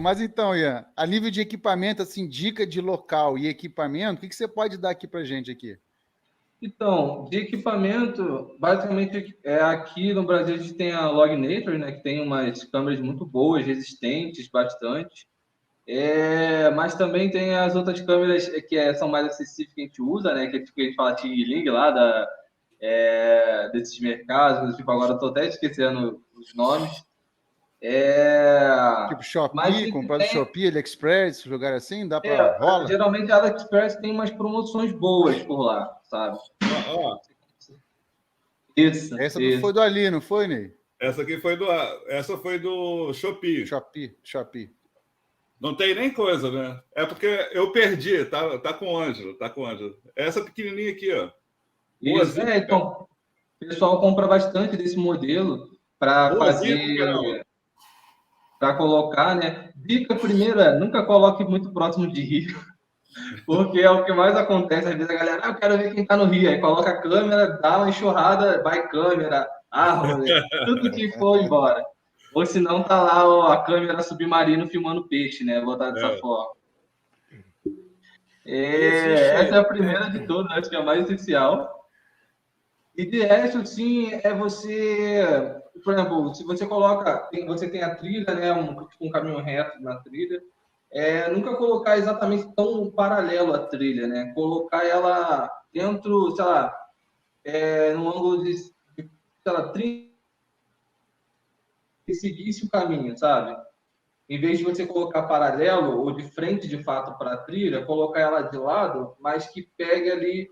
Mas então, Ian, a nível de equipamento, assim, dica de local e equipamento, o que você pode dar aqui pra gente aqui? Então, de equipamento, basicamente aqui no Brasil a gente tem a Lognator, né, que tem umas câmeras muito boas, resistentes, bastante. Mas também tem as outras câmeras são mais acessíveis que a gente usa, né, que a gente fala de Ling lá, desses mercados, tipo, agora eu tô até esquecendo os nomes. Tipo Mas Shopee, que comprar do tem, Shopee, AliExpress, esse lugar assim, dá pra rola? geralmente a AliExpress tem umas promoções boas por lá, sabe? Ó, Isso, Essa foi isso. do Ali, não foi, Ney? essa foi do Shopee. Shopee. Não tem nem coisa, né? É porque eu perdi, tá com o Ângelo, tá com o Ângelo. Essa pequenininha aqui, ó. Isso, Boazinha, então, o pessoal compra bastante desse modelo para boazinha pra caramba. fazer, para colocar, né? Dica primeira, nunca coloque muito próximo de rio, porque é o que mais acontece. Às vezes a galera, eu quero ver quem tá no rio, aí coloca a câmera, dá uma enxurrada, vai câmera, árvore, tudo que for embora. Ou se não, tá lá ó, a câmera submarino filmando peixe, né? Botar dessa É. forma. Existe. Essa é a primeira de todas, acho que é a mais essencial. E de resto, sim, por exemplo, se você coloca, você tem a trilha, né, um caminho reto na trilha, nunca colocar exatamente tão paralelo à trilha, né, colocar ela dentro, sei lá, num ângulo sei lá, 30 e seguisse o caminho, sabe? Em vez de você colocar paralelo ou de frente, de fato, para a trilha, colocar ela de lado, mas que pegue ali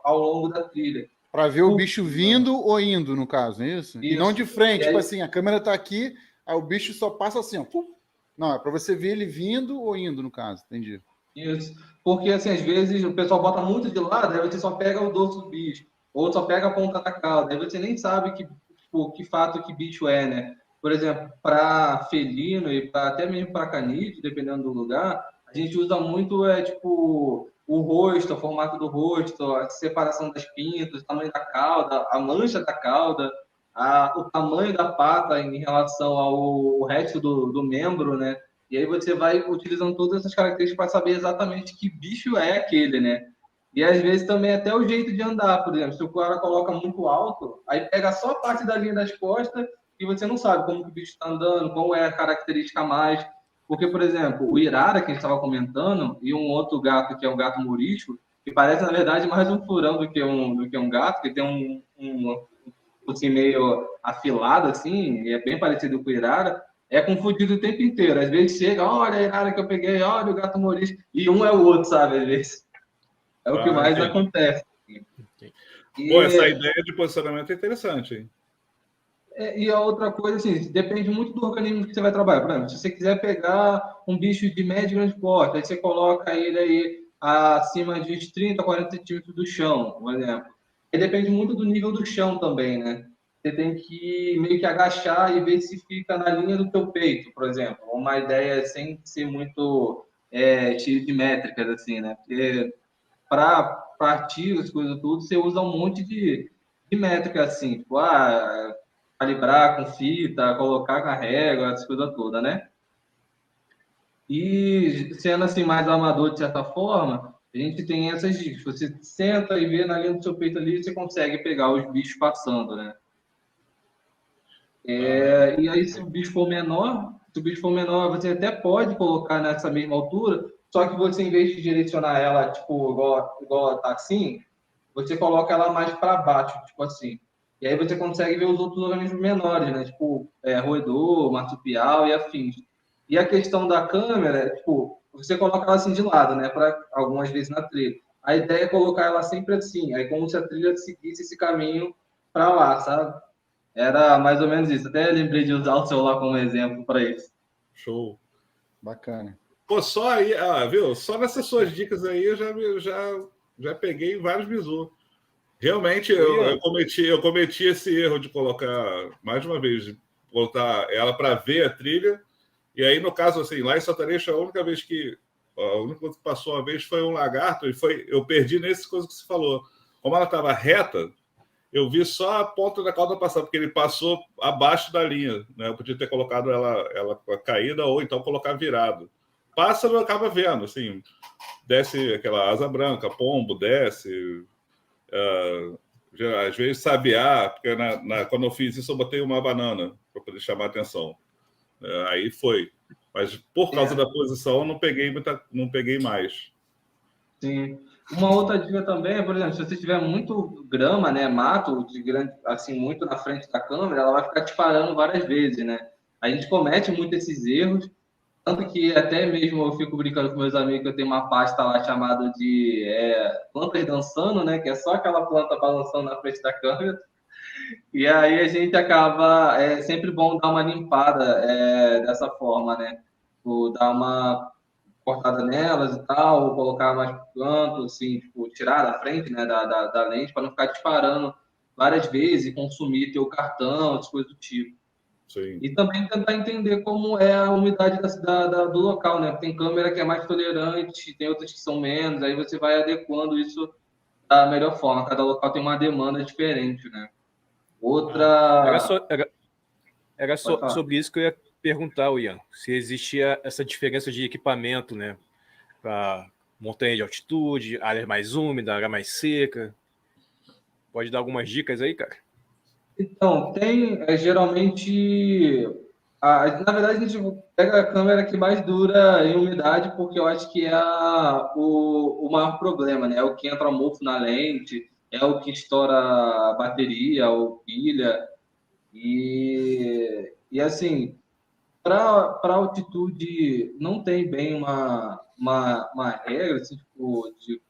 ao longo da trilha. Para ver o bicho vindo ou indo, no caso, não é isso? E não Isso. de frente, E tipo aí, assim, a câmera tá aqui, aí o bicho só passa assim, ó. Pum. Não, é para você ver ele vindo ou indo, no caso, entendi. isso. Porque, assim, às vezes o pessoal bota muito de lado, aí você só pega o dorso do bicho, ou só pega a ponta da cauda, aí você nem sabe que fato que bicho é, né? Por exemplo, para felino e até mesmo para canídeo, dependendo do lugar, a gente usa muito, tipo, o rosto, o formato do rosto, a separação das pintas, o tamanho da cauda, a mancha da cauda, o tamanho da pata em relação ao resto do membro, né? E aí você vai utilizando todas essas características para saber exatamente que bicho é aquele, né? E às vezes também até o jeito de andar, por exemplo, se o cara coloca muito alto, aí pega só a parte da linha das costas e você não sabe como que o bicho está andando, qual é a característica a mais. Porque, por exemplo, o Irara, que a gente estava comentando, e um outro gato, que é um gato murisco, que parece, na verdade, mais um furão do que um gato, que tem um assim, meio afilado, assim, e é bem parecido com o Irara, é confundido o tempo inteiro. Às vezes chega, olha a Irara que eu peguei, olha o gato morisco, e um é o outro, sabe? Às vezes. É o que mais Entendi. acontece. Bom, essa E, ideia de posicionamento é interessante, hein? e a outra coisa, assim, depende muito do organismo que você vai trabalhar. Por exemplo, se você quiser pegar um bicho de médio e grande porte, aí você coloca ele aí acima de uns 30, 40 centímetros do chão, por exemplo. E depende muito do nível do chão também, né? Você tem que meio que agachar e ver se fica na linha do teu peito, por exemplo. Uma ideia sem ser muito cheio de métricas, assim, né? Porque para artigos, coisa tudo, você usa um monte de métrica, assim, tipo, calibrar com fita, colocar com a régua, essa coisa toda, né? E sendo assim mais amador de certa forma, a gente tem essas dicas. Você senta e vê na linha do seu peito ali, você consegue pegar os bichos passando, né? E aí, se o bicho for menor, você até pode colocar nessa mesma altura, só que você, em vez de direcionar ela, tipo, igual ela tá assim, você coloca ela mais para baixo, tipo assim. E aí você consegue ver os outros organismos menores, né? Tipo, roedor, marsupial e afins. E a questão da câmera, tipo, você coloca ela assim de lado, né? Para algumas vezes na trilha. A ideia é colocar ela sempre assim, aí como se a trilha seguisse esse caminho para lá, sabe? Era mais ou menos isso. Até lembrei de usar o celular como exemplo para isso. Show. Bacana. Pô, só aí, viu? Só nessas suas dicas aí eu já peguei vários bisus. Realmente eu cometi esse erro de colocar, mais uma vez, de botar ela para ver a trilha. E aí, no caso, assim, lá em Saltarejo, a única coisa que passou uma vez foi um lagarto, e eu perdi nesse coisa que você falou. Como ela estava reta, eu vi só a ponta da cauda passar, porque ele passou abaixo da linha, né? Eu podia ter colocado ela caída ou então colocar virado. Pássaro acaba vendo, assim, desce aquela asa branca, pombo, desce. Às vezes sabiá, porque quando eu fiz isso eu botei uma banana para poder chamar a atenção. Aí foi. Mas por causa da posição eu não peguei mais. Sim. Uma outra dica também é, por exemplo, se você tiver muito grama, né, mato de grande, assim, muito na frente da câmera, ela vai ficar disparando várias vezes, né? A gente comete muito esses erros, tanto que até mesmo eu fico brincando com meus amigos que eu tenho uma pasta lá chamada de plantas dançando, né? Que é só aquela planta balançando na frente da câmera. E aí a gente acaba, é sempre bom dar uma limpada dessa forma, né? Tipo, dar uma cortada nelas e tal, ou colocar mais pro canto, assim, tipo, tirar da frente, né, da lente, para não ficar disparando várias vezes e consumir teu cartão, essas coisas do tipo. Sim. E também tentar entender como é a umidade do local, né? Tem câmera que é mais tolerante, tem outras que são menos, aí você vai adequando isso da melhor forma. Cada local tem uma demanda diferente, né? Era sobre isso que eu ia perguntar, Ian, se existia essa diferença de equipamento, né? Para montanha de altitude, área mais úmida, área mais seca. Pode dar algumas dicas aí, cara? Então, tem geralmente. Na verdade, a gente pega a câmera que mais dura em umidade, porque eu acho que é o maior problema, né? É o que entra mofo na lente, é o que estoura a bateria ou pilha. E assim, para altitude, não tem bem uma regra assim, tipo, de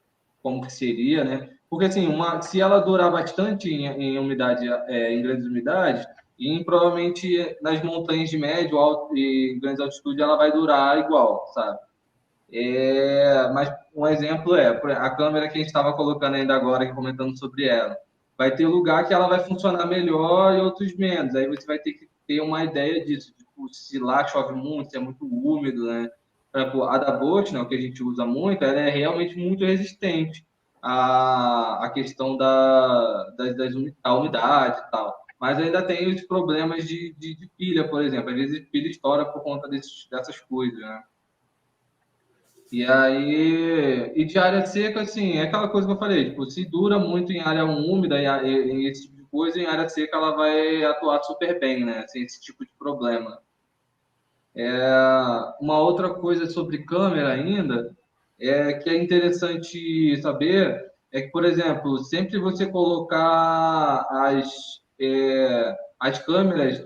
como que seria, né? Porque assim, se ela durar bastante em umidade, em grandes umidades, e provavelmente nas montanhas de médio, alto e grandes altitudes ela vai durar igual, sabe? Mas um exemplo a câmera que a gente estava colocando ainda agora, comentando sobre ela. Vai ter lugar que ela vai funcionar melhor e outros menos. Aí você vai ter que ter uma ideia disso. Tipo, se lá chove muito, se é muito úmido, né? Por exemplo, a da Bosch, né, o que a gente usa muito, ela é realmente muito resistente à questão da umidade e tal. Mas ainda tem os problemas de pilha, por exemplo. Às vezes pilha estoura por conta dessas coisas, né? E aí, e de área seca, assim, é aquela coisa que eu falei, tipo, se dura muito em área úmida e esse tipo de coisa, em área seca ela vai atuar super bem, né? Sem esse tipo de problema. Uma outra coisa sobre câmera ainda, que é interessante saber, é que, por exemplo, sempre você colocar as câmeras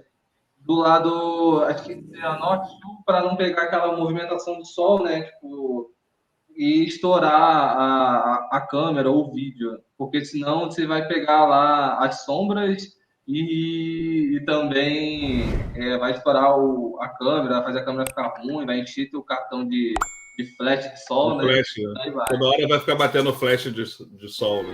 do lado, acho que seria norte-sul, para não pegar aquela movimentação do sol, né? Tipo, e estourar a câmera ou o vídeo, porque senão você vai pegar lá as sombras e também vai estourar a câmera, vai fazer a câmera ficar ruim, vai encher teu cartão de flash de sol, né? Flash, né? Toda hora vai ficar batendo flash de sol, né?